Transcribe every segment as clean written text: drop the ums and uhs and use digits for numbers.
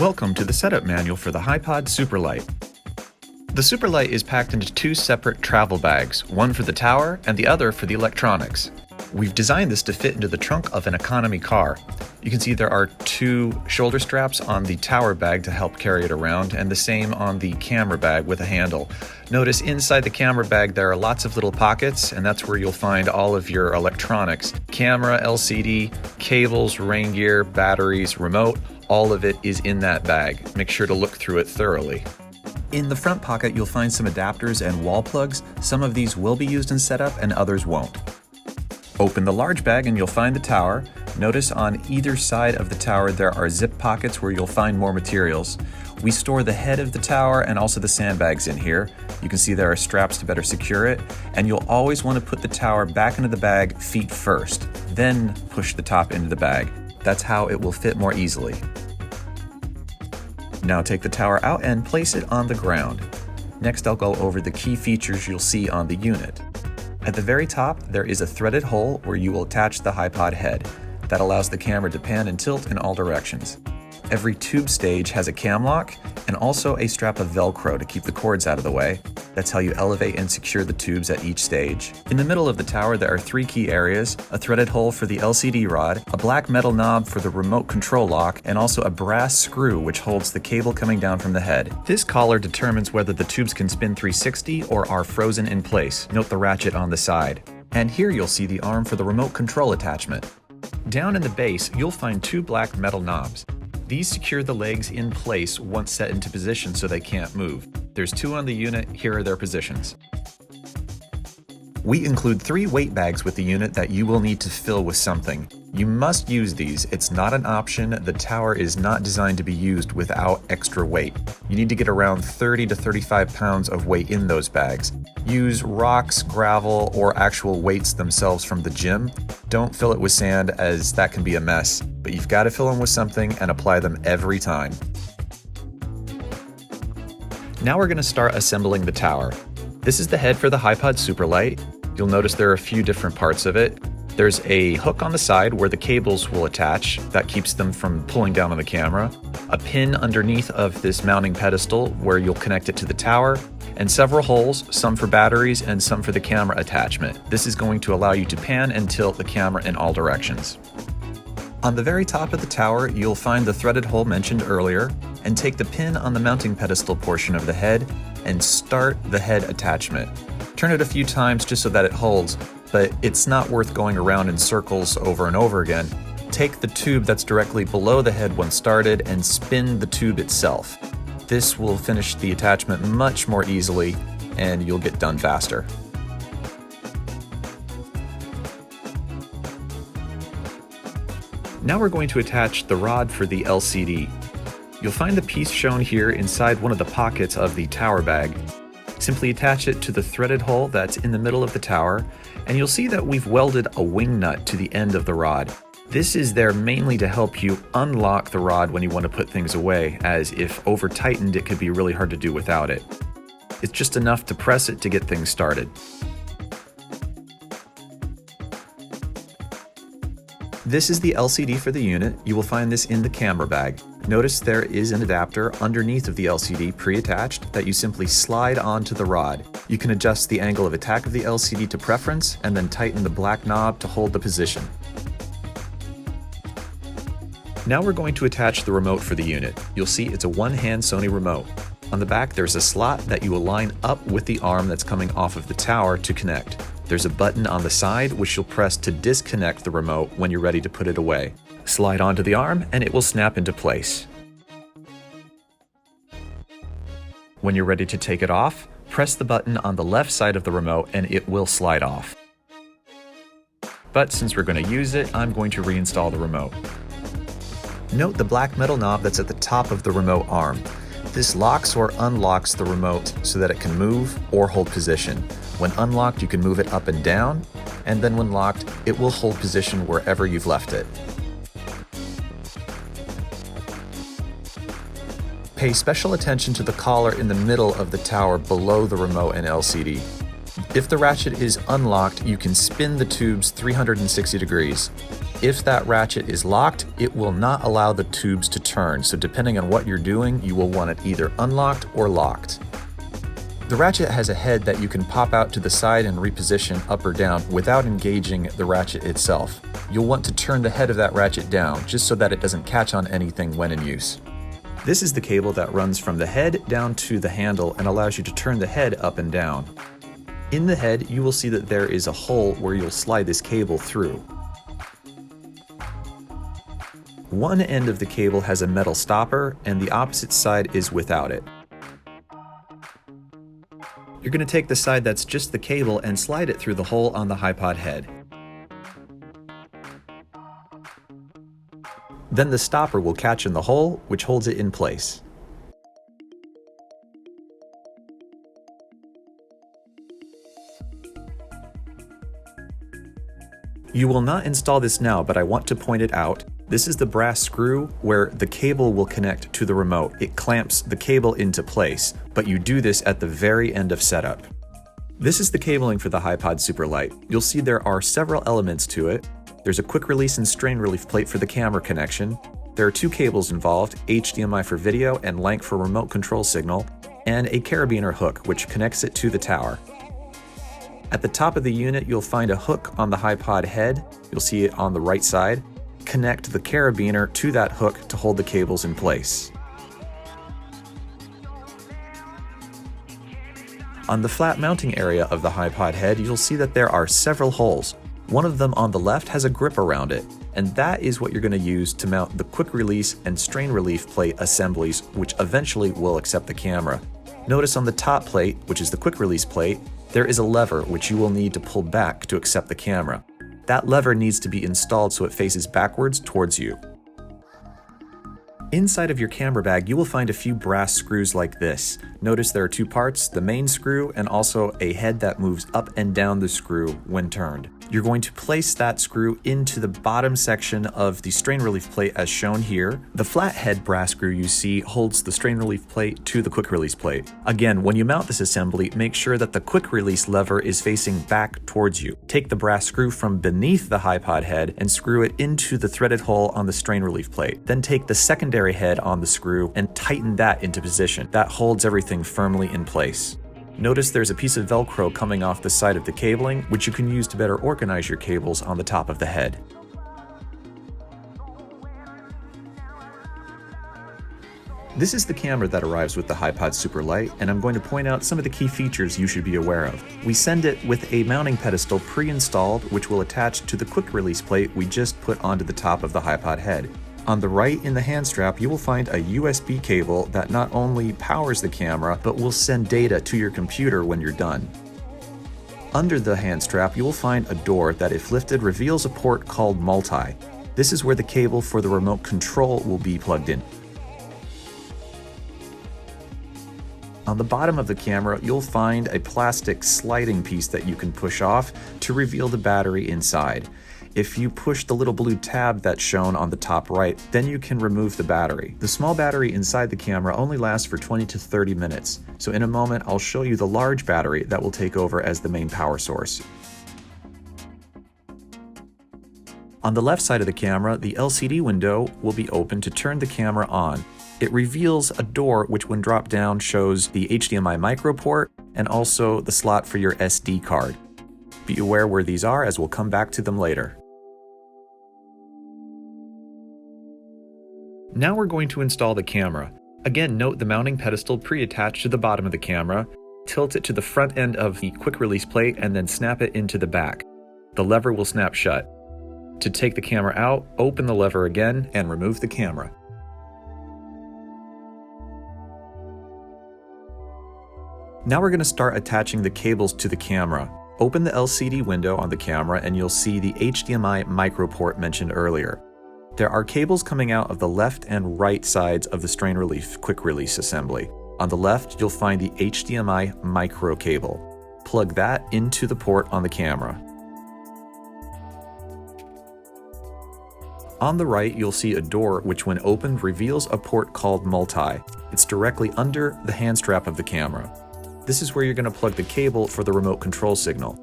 Welcome to the setup manual for the HiPod Super Lite. The Super Lite is packed into two separate travel bags, one for the tower and the other for the electronics. We've designed this to fit into the trunk of an economy car. You can see there are two shoulder straps on the tower bag to help carry it around, and the same on the camera bag with a handle. Notice inside the camera bag there are lots of little pockets, and that's where you'll find all of your electronics. Camera, LCD, cables, rain gear, batteries, remote, all of it is in that bag. Make sure to look through it thoroughly. In the front pocket you'll find some adapters and wall plugs. Some of these will be used in setup and others won't. Open the large bag and you'll find the tower. Notice on either side of the tower there are zip pockets where you'll find more materials. We store the head of the tower and also the sandbags in here. You can see there are straps to better secure it, and you'll always want to put the tower back into the bag feet first, then push the top into the bag. That's how it will fit more easily. Now take the tower out and place it on the ground. Next I'll go over the key features you'll see on the unit. At the very top, there is a threaded hole where you will attach the HiPod head. That allows the camera to pan and tilt in all directions. Every tube stage has a cam lock and also a strap of Velcro to keep the cords out of the way. That's how you elevate and secure the tubes at each stage. In the middle of the tower there are three key areas: a threaded hole for the LCD rod, a black metal knob for the remote control lock, and also a brass screw which holds the cable coming down from the head. This collar determines whether the tubes can spin 360 or are frozen in place. Note the ratchet on the side. And here you'll see the arm for the remote control attachment. Down in the base you'll find two black metal knobs. These secure the legs in place once set into position so they can't move. There's two on the unit, here are their positions. We include 3 weight bags with the unit that you will need to fill with something. You must use these, it's not an option. The tower is not designed to be used without extra weight. You need to get around 30 to 35 pounds of weight in those bags. Use rocks, gravel, or actual weights themselves from the gym. Don't fill it with sand, as that can be a mess, but you've got to fill them with something and apply them every time. Now we're going to start assembling the tower. This is the head for the HiPod Super Lite. You'll notice there are a few different parts of it. There's a hook on the side where the cables will attach. That keeps them from pulling down on the camera. A pin underneath of this mounting pedestal where you'll connect it to the tower. And several holes, some for batteries and some for the camera attachment. This is going to allow you to pan and tilt the camera in all directions. On the very top of the tower, you'll find the threaded hole mentioned earlier, and take the pin on the mounting pedestal portion of the head and start the head attachment. Turn it a few times just so that it holds, but it's not worth going around in circles over and over again. Take the tube that's directly below the head when started and spin the tube itself. This will finish the attachment much more easily and you'll get done faster. Now we're going to attach the rod for the LCD. You'll find the piece shown here inside one of the pockets of the tower bag. Simply attach it to the threaded hole that's in the middle of the tower, and you'll see that we've welded a wing nut to the end of the rod. This is there mainly to help you unlock the rod when you want to put things away, as if over-tightened it could be really hard to do without it. It's just enough to press it to get things started. This is the LCD for the unit. You will find this in the camera bag. Notice there is an adapter underneath of the LCD pre-attached that you simply slide onto the rod. You can adjust the angle of attack of the LCD to preference and then tighten the black knob to hold the position. Now we're going to attach the remote for the unit. You'll see it's a one-hand Sony remote. On the back there's a slot that you will line up with the arm that's coming off of the tower to connect. There's a button on the side which you'll press to disconnect the remote when you're ready to put it away. Slide onto the arm and it will snap into place. When you're ready to take it off, press the button on the left side of the remote and it will slide off. But since we're going to use it, I'm going to reinstall the remote. Note the black metal knob that's at the top of the remote arm. This locks or unlocks the remote so that it can move or hold position. When unlocked, you can move it up and down, and then when locked, it will hold position wherever you've left it. Pay special attention to the collar in the middle of the tower below the remote and LCD. If the ratchet is unlocked, you can spin the tubes 360 degrees. If that ratchet is locked, it will not allow the tubes to turn, so depending on what you're doing, you will want it either unlocked or locked. The ratchet has a head that you can pop out to the side and reposition up or down without engaging the ratchet itself. You'll want to turn the head of that ratchet down just so that it doesn't catch on anything when in use. This is the cable that runs from the head down to the handle and allows you to turn the head up and down. In the head, you will see that there is a hole where you'll slide this cable through. One end of the cable has a metal stopper and the opposite side is without it. You're going to take the side that's just the cable and slide it through the hole on the HiPod head. Then the stopper will catch in the hole, which holds it in place. You will not install this now, but I want to point it out. This is the brass screw where the cable will connect to the remote. It clamps the cable into place, but you do this at the very end of setup. This is the cabling for the HiPod Super Lite. You'll see there are several elements to it. There's a quick release and strain relief plate for the camera connection. There are two cables involved, HDMI for video and LANC for remote control signal, and a carabiner hook which connects it to the tower. At the top of the unit, you'll find a hook on the HiPod head. You'll see it on the right side. Connect the carabiner to that hook to hold the cables in place. On the flat mounting area of the HiPod head, you'll see that there are several holes. One of them on the left has a grip around it, and that is what you're going to use to mount the quick release and strain relief plate assemblies, which eventually will accept the camera. Notice on the top plate, which is the quick release plate, there is a lever which you will need to pull back to accept the camera. That lever needs to be installed so it faces backwards towards you. Inside of your camera bag, you will find a few brass screws like this. Notice there are two parts, the main screw and also a head that moves up and down the screw when turned. You're going to place that screw into the bottom section of the strain relief plate as shown here. The flathead brass screw you see holds the strain relief plate to the quick release plate. Again, when you mount this assembly, make sure that the quick release lever is facing back towards you. Take the brass screw from beneath the HiPod head and screw it into the threaded hole on the strain relief plate. Then take the secondary head on the screw and tighten that into position. That holds everything firmly in place. Notice there's a piece of Velcro coming off the side of the cabling, which you can use to better organize your cables on the top of the head. This is the camera that arrives with the HiPod Super Lite, and I'm going to point out some of the key features you should be aware of. We send it with a mounting pedestal pre-installed, which will attach to the quick release plate we just put onto the top of the HiPod head. On the right in the hand strap, you will find a USB cable that not only powers the camera, but will send data to your computer when you're done. Under the hand strap, you will find a door that, if lifted, reveals a port called multi. This is where the cable for the remote control will be plugged in. On the bottom of the camera, you'll find a plastic sliding piece that you can push off to reveal the battery inside. If you push the little blue tab that's shown on the top right, then you can remove the battery. The small battery inside the camera only lasts for 20 to 30 minutes, so in a moment I'll show you the large battery that will take over as the main power source. On the left side of the camera, the LCD window will be open to turn the camera on. It reveals a door which, when dropped down, shows the HDMI micro port and also the slot for your SD card. Be aware where these are, as we'll come back to them later. Now we're going to install the camera. Again, note the mounting pedestal pre-attached to the bottom of the camera. Tilt it to the front end of the quick release plate and then snap it into the back. The lever will snap shut. To take the camera out, open the lever again and remove the camera. Now we're going to start attaching the cables to the camera. Open the LCD window on the camera and you'll see the HDMI micro port mentioned earlier. There are cables coming out of the left and right sides of the strain relief quick release assembly. On the left, you'll find the HDMI micro cable. Plug that into the port on the camera. On the right, you'll see a door which, when opened, reveals a port called multi. It's directly under the hand strap of the camera. This is where you're going to plug the cable for the remote control signal.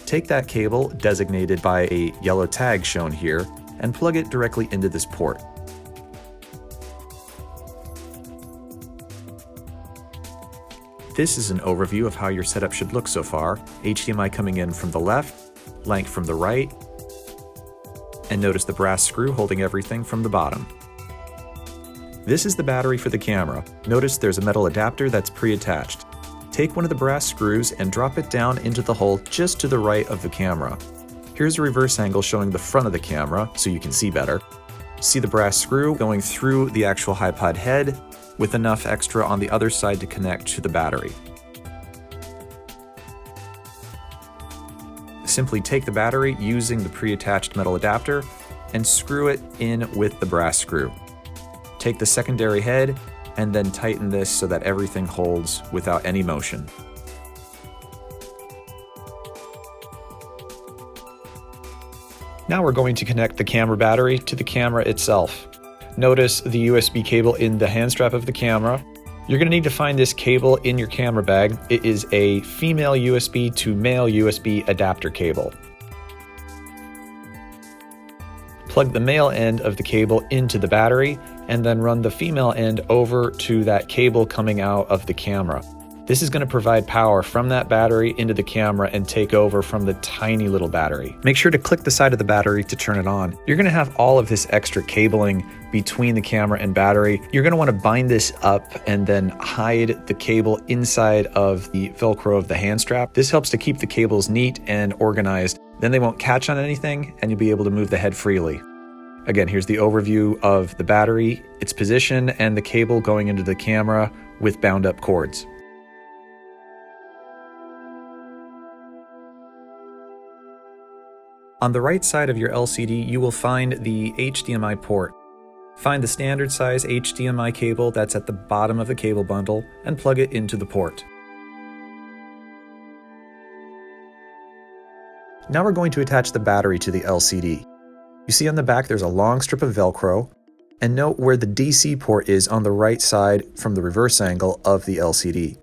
Take that cable, designated by a yellow tag shown here, and plug it directly into this port. This is an overview of how your setup should look so far. HDMI coming in from the left, length from the right, and notice the brass screw holding everything from the bottom. This is the battery for the camera. Notice there's a metal adapter that's pre-attached. Take one of the brass screws and drop it down into the hole just to the right of the camera. Here's a reverse angle showing the front of the camera so you can see better. See the brass screw going through the actual HiPod head with enough extra on the other side to connect to the battery. Simply take the battery using the pre-attached metal adapter and screw it in with the brass screw. Take the secondary head and then tighten this so that everything holds without any motion. Now we're going to connect the camera battery to the camera itself. Notice the USB cable in the hand strap of the camera. You're going to need to find this cable in your camera bag. It is a female USB to male USB adapter cable. Plug the male end of the cable into the battery and then run the female end over to that cable coming out of the camera. This is going to provide power from that battery into the camera and take over from the tiny little battery. Make sure to click the side of the battery to turn it on. You're going to have all of this extra cabling between the camera and battery. You're going to want to bind this up and then hide the cable inside of the Velcro of the hand strap. This helps to keep the cables neat and organized. Then they won't catch on anything and you'll be able to move the head freely. Again, here's the overview of the battery, its position, and the cable going into the camera with bound up cords. On the right side of your LCD, you will find the HDMI port. Find the standard size HDMI cable that's at the bottom of the cable bundle and plug it into the port. Now we're going to attach the battery to the LCD. You see on the back there's a long strip of Velcro, and note where the DC port is on the right side from the reverse angle of the LCD.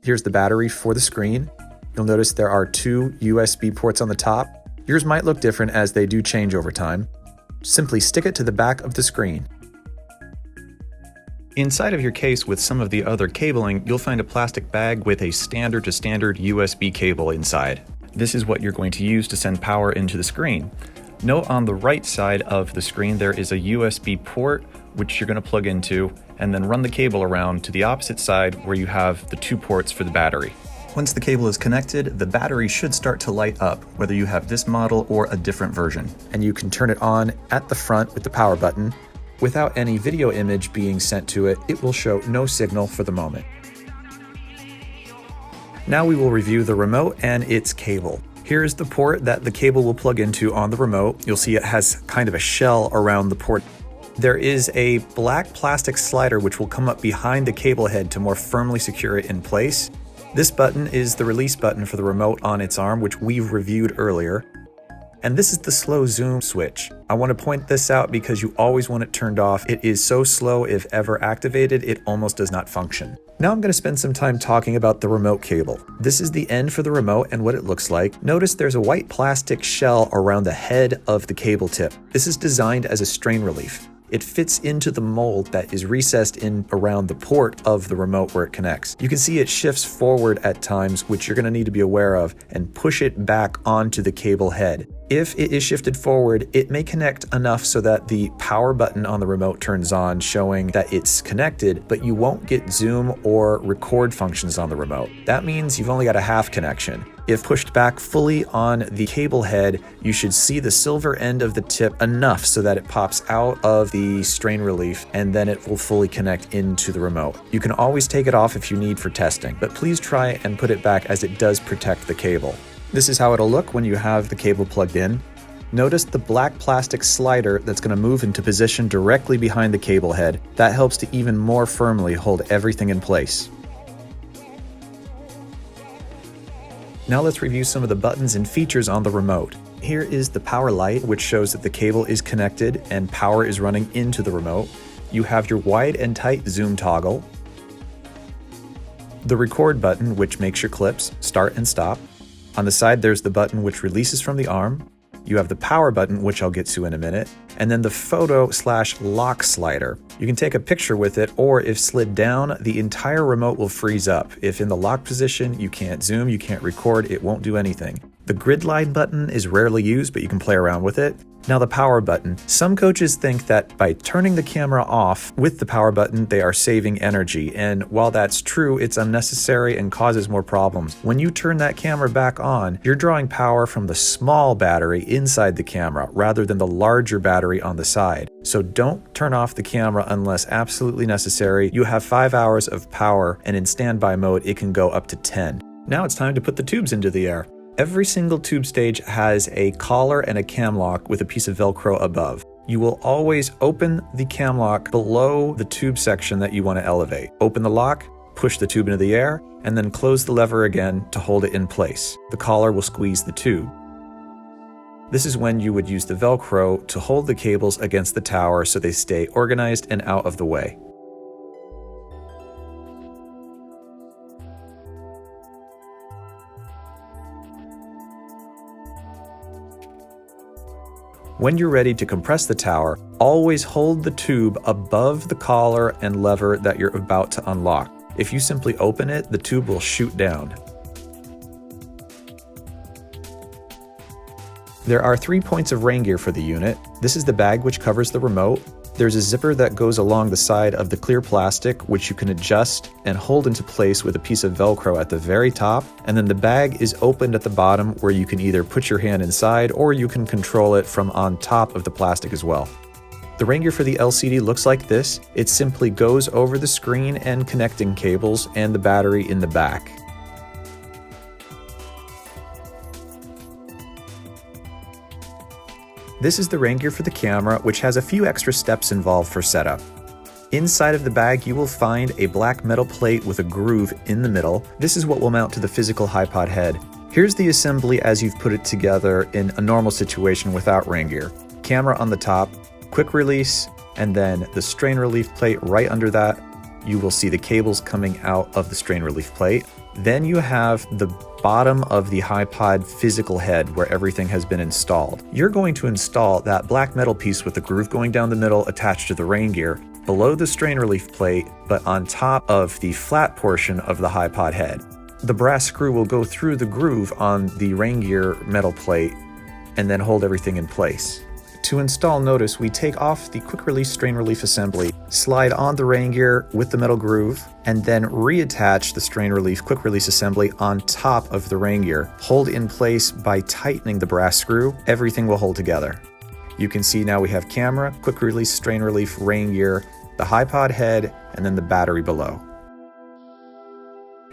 Here's the battery for the screen. You'll notice there are two USB ports on the top. Yours might look different as they do change over time. Simply stick it to the back of the screen. Inside of your case with some of the other cabling, you'll find a plastic bag with a standard to standard USB cable inside. This is what you're going to use to send power into the screen. Note on the right side of the screen there is a USB port which you're going to plug into and then run the cable around to the opposite side where you have the two ports for the battery. Once the cable is connected, the battery should start to light up, whether you have this model or a different version. And you can turn it on at the front with the power button. Without any video image being sent to it, it will show no signal for the moment. Now we will review the remote and its cable. Here's the port that the cable will plug into on the remote. You'll see it has kind of a shell around the port. There is a black plastic slider which will come up behind the cable head to more firmly secure it in place. This button is the release button for the remote on its arm, which we've reviewed earlier. And this is the slow zoom switch. I want to point this out because you always want it turned off. It is so slow, if ever activated, it almost does not function. Now I'm going to spend some time talking about the remote cable. This is the end for the remote and what it looks like. Notice there's a white plastic shell around the head of the cable tip. This is designed as a strain relief. It fits into the mold that is recessed in around the port of the remote where it connects. You can see it shifts forward at times, which you're going to need to be aware of, and push it back onto the cable head. If it is shifted forward, it may connect enough so that the power button on the remote turns on, showing that it's connected, but you won't get zoom or record functions on the remote. That means you've only got a half connection. If pushed back fully on the cable head, you should see the silver end of the tip enough so that it pops out of the strain relief, and then it will fully connect into the remote. You can always take it off if you need for testing, but please try and put it back as it does protect the cable. This is how it'll look when you have the cable plugged in. Notice the black plastic slider that's going to move into position directly behind the cable head. That helps to even more firmly hold everything in place. Now let's review some of the buttons and features on the remote. Here is the power light, which shows that the cable is connected and power is running into the remote. You have your wide and tight zoom toggle. The record button, which makes your clips start and stop. On the side, there's the button which releases from the arm. You have the power button, which I'll get to in a minute. and then the photo/lock slider. You can take a picture with it, or if slid down, the entire remote will freeze up. If in the lock position, you can't zoom, you can't record, it won't do anything. The grid line button is rarely used, but you can play around with it. Now the power button. Some coaches think that by turning the camera off with the power button, they are saving energy. And while that's true, it's unnecessary and causes more problems. When you turn that camera back on, you're drawing power from the small battery inside the camera rather than the larger battery on the side. So don't turn off the camera unless absolutely necessary. You have 5 hours of power, and in standby mode, it can go up to 10. Now it's time to put the tubes into the air. Every single tube stage has a collar and a cam lock with a piece of Velcro above. You will always open the cam lock below the tube section that you want to elevate. Open the lock, push the tube into the air, and then close the lever again to hold it in place. The collar will squeeze the tube. This is when you would use the Velcro to hold the cables against the tower so they stay organized and out of the way. When you're ready to compress the tower, always hold the tube above the collar and lever that you're about to unlock. If you simply open it, the tube will shoot down. There are 3 points of rain gear for the unit. This is the bag which covers the remote. There's a zipper that goes along the side of the clear plastic, which you can adjust and hold into place with a piece of Velcro at the very top. And then the bag is opened at the bottom where you can either put your hand inside or you can control it from on top of the plastic as well. The rain gear for the LCD looks like this. It simply goes over the screen and connecting cables and the battery in the back. This is the rain gear for the camera, which has a few extra steps involved for setup. Inside of the bag, you will find a black metal plate with a groove in the middle. This is what will mount to the physical HiPod head. Here's the assembly as you've put it together in a normal situation without rain gear. Camera on the top, quick release, and then the strain relief plate right under that. You will see the cables coming out of the strain relief plate. Then you have the bottom of the HiPod physical head where everything has been installed. You're going to install that black metal piece with the groove going down the middle attached to the rain gear below the strain relief plate, but on top of the flat portion of the HiPod head. The brass screw will go through the groove on the rain gear metal plate and then hold everything in place. To install, notice we take off the quick release strain relief assembly, slide on the rain gear with the metal groove, and then reattach the strain relief quick release assembly on top of the rain gear. Hold in place by tightening the brass screw. Everything will hold together. You can see now we have camera, quick release strain relief, rain gear, the HiPod head, and then the battery below.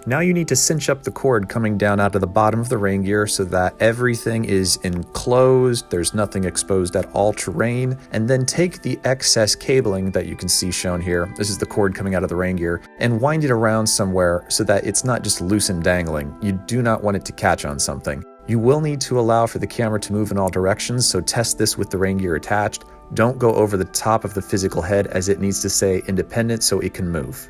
Now you need to cinch up the cord coming down out of the bottom of the rain gear so that everything is enclosed, there's nothing exposed at all terrain, and then take the excess cabling that you can see shown here, this is the cord coming out of the rain gear, and wind it around somewhere so that it's not just loose and dangling. You do not want it to catch on something. You will need to allow for the camera to move in all directions, so test this with the rain gear attached. Don't go over the top of the physical head as it needs to stay independent so it can move.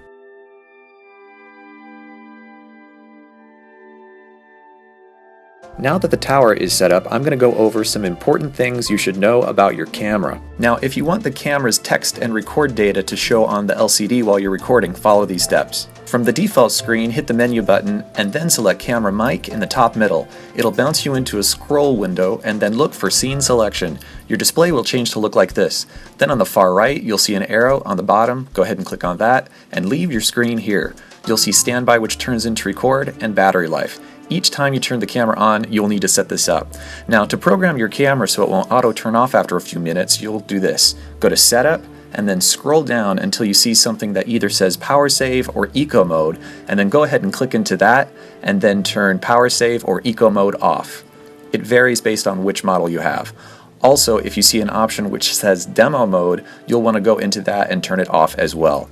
Now that the tower is set up, I'm going to go over some important things you should know about your camera. Now, if you want the camera's text and record data to show on the LCD while you're recording, follow these steps. From the default screen, hit the menu button and then select Camera Mic in the top middle. It'll bounce you into a scroll window and then look for Scene Selection. Your display will change to look like this. Then on the far right, you'll see an arrow on the bottom. Go ahead and click on that and leave your screen here. You'll see Standby, which turns into Record, and Battery Life. Each time you turn the camera on, you'll need to set this up. Now, to program your camera so it won't auto turn off after a few minutes, you'll do this. Go to Setup, and then scroll down until you see something that either says Power Save or Eco Mode, and then go ahead and click into that, and then turn Power Save or Eco Mode off. It varies based on which model you have. Also, if you see an option which says Demo Mode, you'll want to go into that and turn it off as well.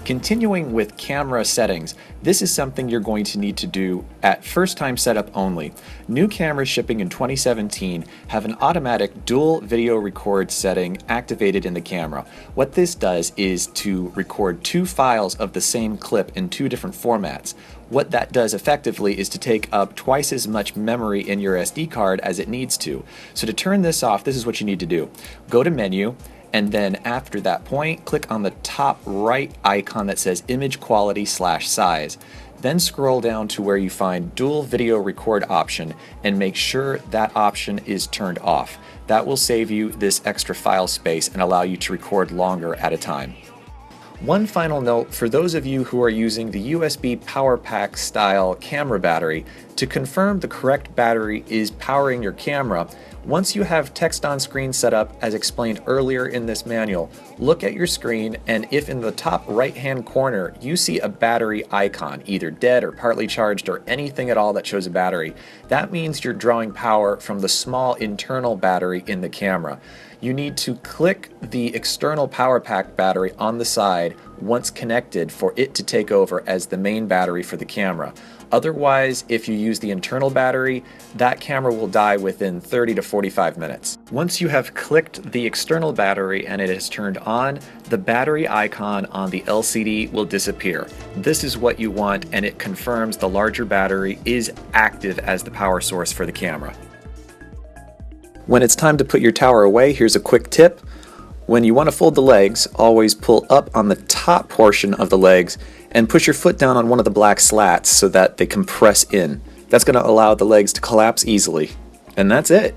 Continuing with camera settings, this is something you're going to need to do at first time setup only. New cameras shipping in 2017 have an automatic dual video record setting activated in the camera. What this does is to record two files of the same clip in two different formats. What that does effectively is to take up twice as much memory in your SD card as it needs to. So to turn this off, this is what you need to do. Go to Menu, and then after that point, click on the top right icon that says Image Quality/Size. Then scroll down to where you find Dual Video Record option and make sure that option is turned off. That will save you this extra file space and allow you to record longer at a time. One final note for those of you who are using the USB power pack style camera battery, to confirm the correct battery is powering your camera, once you have text on screen set up as explained earlier in this manual, look at your screen, and if in the top right hand corner you see a battery icon, either dead or partly charged or anything at all that shows a battery, that means you're drawing power from the small internal battery in the camera. You need to click the external power pack battery on the side once connected for it to take over as the main battery for the camera. Otherwise, if you use the internal battery, that camera will die within 30 to 45 minutes. Once you have clicked the external battery and it is turned on, the battery icon on the LCD will disappear. This is what you want, and it confirms the larger battery is active as the power source for the camera. When it's time to put your tower away, here's a quick tip. When you want to fold the legs, always pull up on the top portion of the legs and push your foot down on one of the black slats so that they compress in. That's going to allow the legs to collapse easily. And that's it.